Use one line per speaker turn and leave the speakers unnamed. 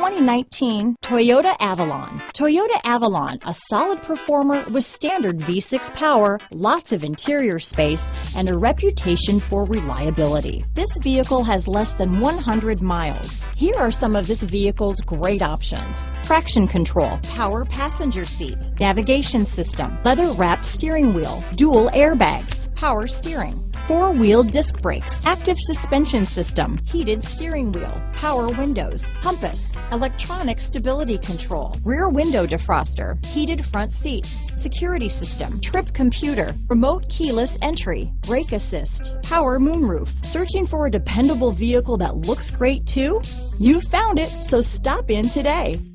2019 Toyota Avalon. Toyota Avalon, a solid performer with standard V6 power, lots of interior space, and a reputation for reliability. This vehicle has less than 100 miles. Here are some of this vehicle's great options: traction control, power passenger seat, navigation system, leather-wrapped steering wheel, dual airbags, power steering, four-wheel disc brakes, active suspension system, heated steering wheel, power windows, compass, electronic stability control, rear window defroster, heated front seats, security system, trip computer, remote keyless entry, brake assist, power moonroof. Searching for a dependable vehicle that looks great too? You found it, so stop in today.